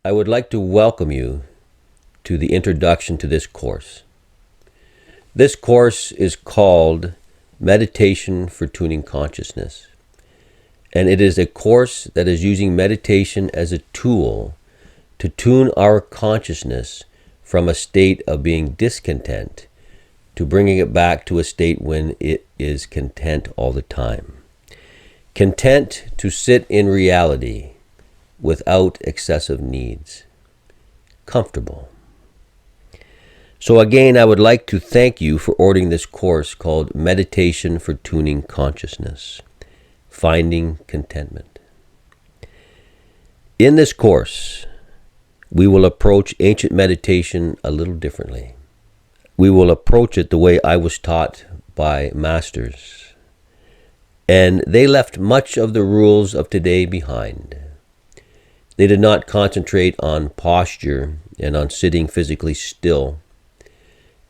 I would like to welcome you to the introduction to this course. This course is called Meditation for Tuning Consciousness, and it is a course that is using meditation as a tool to tune our consciousness from a state of being discontent to bringing it back to a state when it is content all the time. Content to sit in reality without excessive needs. Comfortable. So again, I would like to thank you for ordering this course called Meditation for Tuning Consciousness, Finding Contentment. In this course, we will approach ancient meditation a little differently. We will approach it the way I was taught by masters, and they left much of the rules of today behind. They did not concentrate on posture and on sitting physically still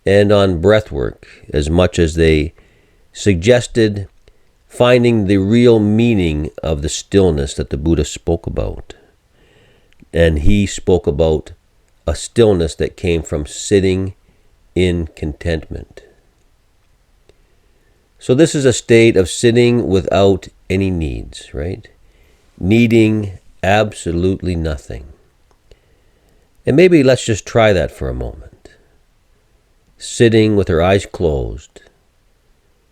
and on breath work as much as they suggested finding the real meaning of the stillness that the Buddha spoke about. And he spoke about a stillness that came from sitting in contentment. So this is a state of sitting without any needs, right? Needing absolutely nothing. And maybe let's just try that for a moment. Sitting with our eyes closed,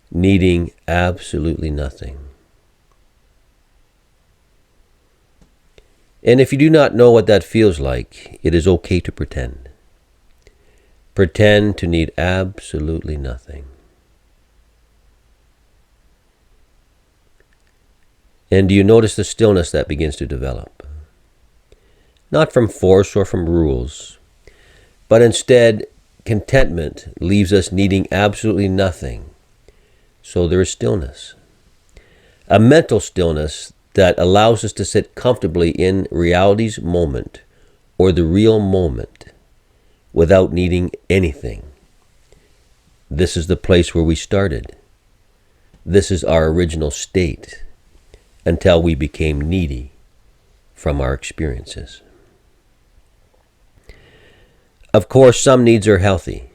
needing absolutely nothing. And if you do not know what that feels like, it is okay to pretend. Pretend to need absolutely nothing. And do you notice the stillness that begins to develop? Not from force or from rules, but instead, contentment leaves us needing absolutely nothing. So there is stillness. A mental stillness that allows us to sit comfortably in reality's moment, or the real moment, without needing anything. This is the place where we started. This is our original state, until we became needy from our experiences. Of course, some needs are healthy.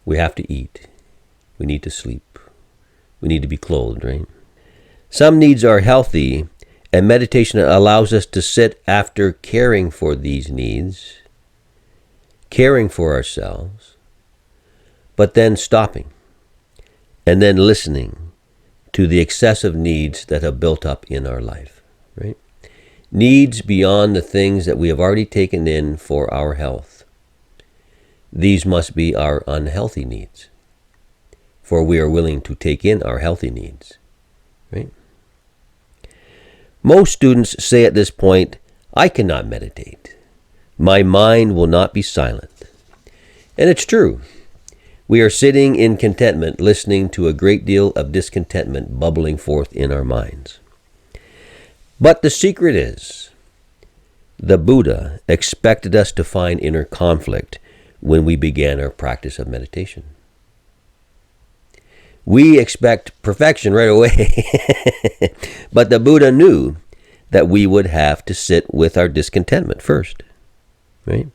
We have to eat. We need to sleep. We need to be clothed, right? Some needs are healthy, and meditation allows us to sit after caring for these needs, caring for ourselves, but then stopping, and then listening to the excessive needs that have built up in our life, right? Needs beyond the things that we have already taken in for our health. These must be our unhealthy needs, for we are willing to take in our healthy needs, right? Most students say at this point, I cannot meditate. My mind will not be silent. And it's true. We are sitting in contentment, listening to a great deal of discontentment bubbling forth in our minds. But the secret is, the Buddha expected us to find inner conflict when we began our practice of meditation. We expect perfection right away, but the Buddha knew that we would have to sit with our discontentment first, right?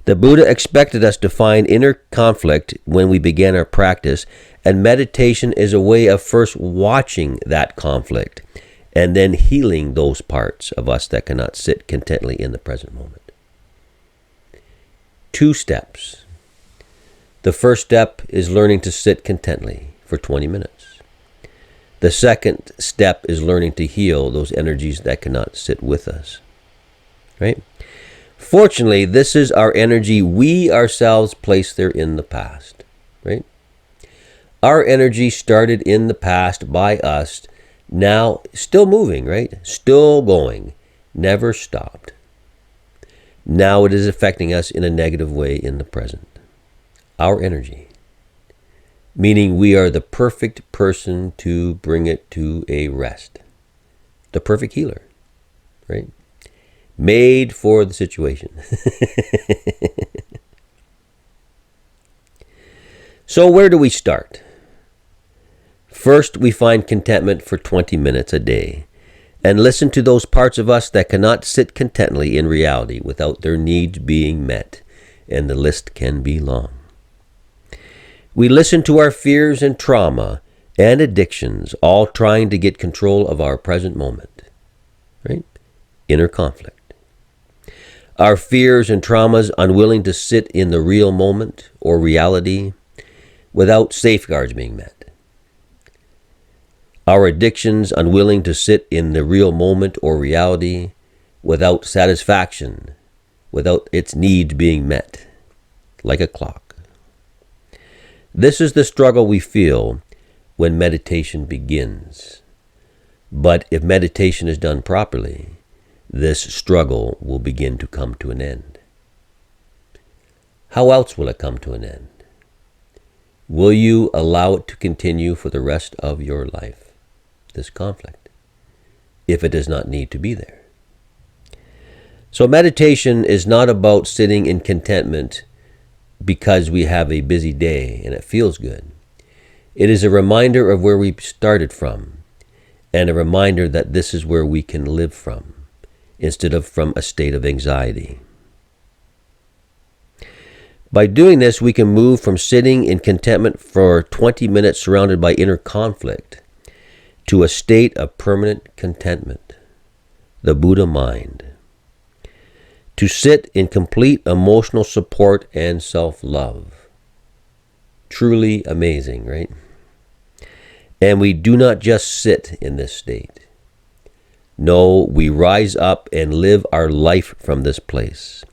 The Buddha expected us to find inner conflict when we began our practice, and meditation is a way of first watching that conflict and then healing those parts of us that cannot sit contently in the present moment. 2 steps. The first step is learning to sit contently for 20 minutes. The second step is learning to heal those energies that cannot sit with us, right? Fortunately, this is our energy we ourselves placed there in the past, right? Our energy started in the past by us, now still moving, right? Still going, never stopped. Now it is affecting us in a negative way in the present. Our energy, meaning we are the perfect person to bring it to a rest. The perfect healer, right? Made for the situation. So where do we start? First, we find contentment for 20 minutes a day. and listen to those parts of us that cannot sit contently in reality without their needs being met, and the list can be long. We listen to our fears and trauma and addictions, all trying to get control of our present moment, right? Inner conflict. Our fears and traumas unwilling to sit in the real moment or reality without safeguards being met. Our addictions unwilling to sit in the real moment or reality without satisfaction, without its needs being met, like a clock. This is the struggle we feel when meditation begins. But if meditation is done properly, this struggle will begin to come to an end. How else will it come to an end? Will you allow it to continue for the rest of your life, this conflict, if it does not need to be there? So meditation is not about sitting in contentment because we have a busy day and it feels good. It is a reminder of where we started from, and a reminder that this is where we can live from, instead of from a state of anxiety. By doing this, we can move from sitting in contentment for 20 minutes surrounded by inner conflict to a state of permanent contentment, the Buddha mind. To sit in complete emotional support and self-love. Truly amazing, right? And we do not just sit in this state. No, we rise up and live our life from this place.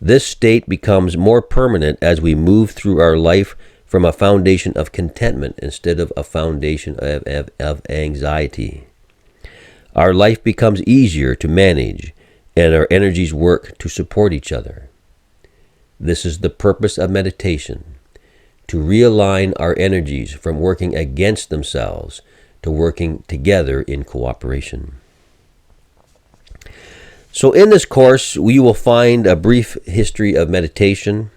This state becomes more permanent as we move through our life from a foundation of contentment instead of a foundation of anxiety. Our life becomes easier to manage, and our energies work to support each other. This is the purpose of meditation, to realign our energies from working against themselves to working together in cooperation. So in this course, we will find a brief history of meditation,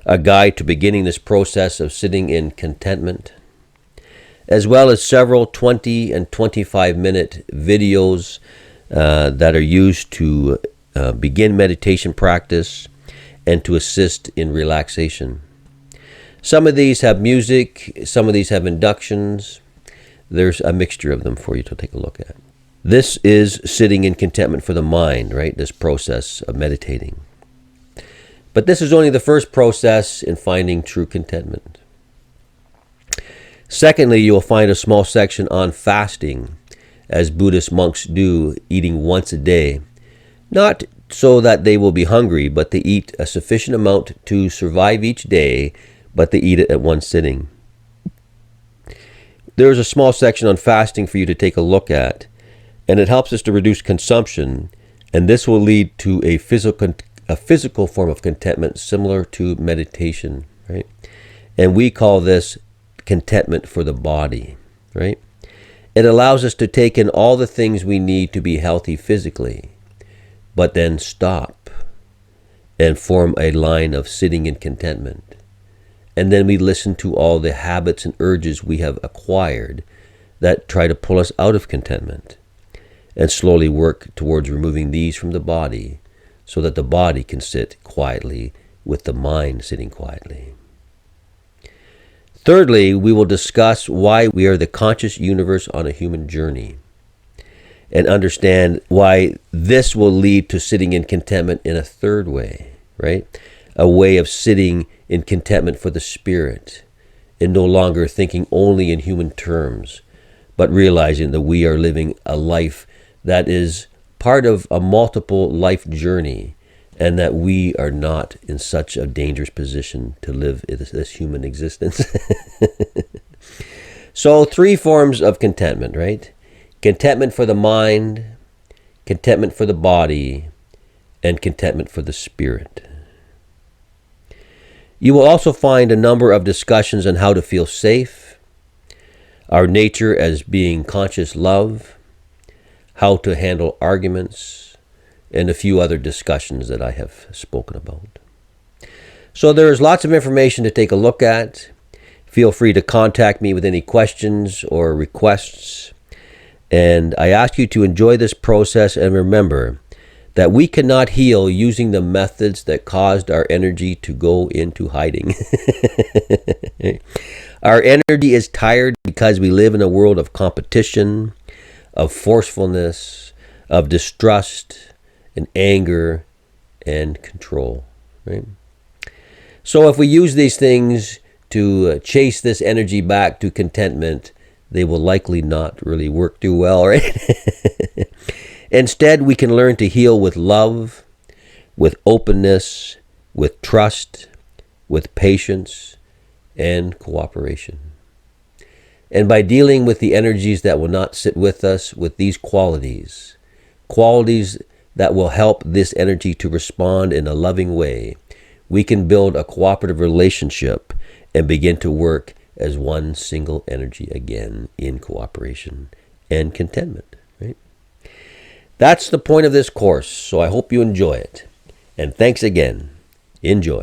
a guide to beginning this process of sitting in contentment, as well as several 20 and 25-minute videos that are used to begin meditation practice and to assist in relaxation. Some of these have music, some of these have inductions. There's a mixture of them for you to take a look at. This is sitting in contentment for the mind, right? This process of meditating. But this is only the first process in finding true contentment. Secondly, you will find a small section on fasting, as Buddhist monks do, eating once a day. Not so that they will be hungry, but they eat a sufficient amount to survive each day, but they eat it at one sitting. There is a small section on fasting for you to take a look at, and it helps us to reduce consumption, and this will lead to a physical form of contentment similar to meditation, right? And we call this contentment for the body, right? It allows us to take in all the things we need to be healthy physically, but then stop and form a line of sitting in contentment. And then we listen to all the habits and urges we have acquired that try to pull us out of contentment, and slowly work towards removing these from the body so that the body can sit quietly with the mind sitting quietly. Thirdly, we will discuss why we are the conscious universe on a human journey, and understand why this will lead to sitting in contentment in a third way, right? A way of sitting in contentment for the spirit, and no longer thinking only in human terms, but realizing that we are living a life that is part of a multiple life journey, and that we are not in such a dangerous position to live this human existence. So 3 forms of contentment, right? Contentment for the mind, contentment for the body, and contentment for the spirit. You will also find a number of discussions on how to feel safe, our nature as being conscious love, how to handle arguments, and a few other discussions that I have spoken about. So there's lots of information to take a look at. Feel free to contact me with any questions or requests. And I ask you to enjoy this process and remember that we cannot heal using the methods that caused our energy to go into hiding. Our energy is tired because we live in a world of competition, of forcefulness, of distrust, and anger, and control. Right? So if we use these things to chase this energy back to contentment, they will likely not really work too well, right? Instead, we can learn to heal with love, with openness, with trust, with patience, and cooperation. And by dealing with the energies that will not sit with us with these qualities that will help this energy to respond in a loving way, we can build a cooperative relationship and begin to work as one single energy again in cooperation and contentment. Right? That's the point of this course, so I hope you enjoy it. And thanks again. Enjoy.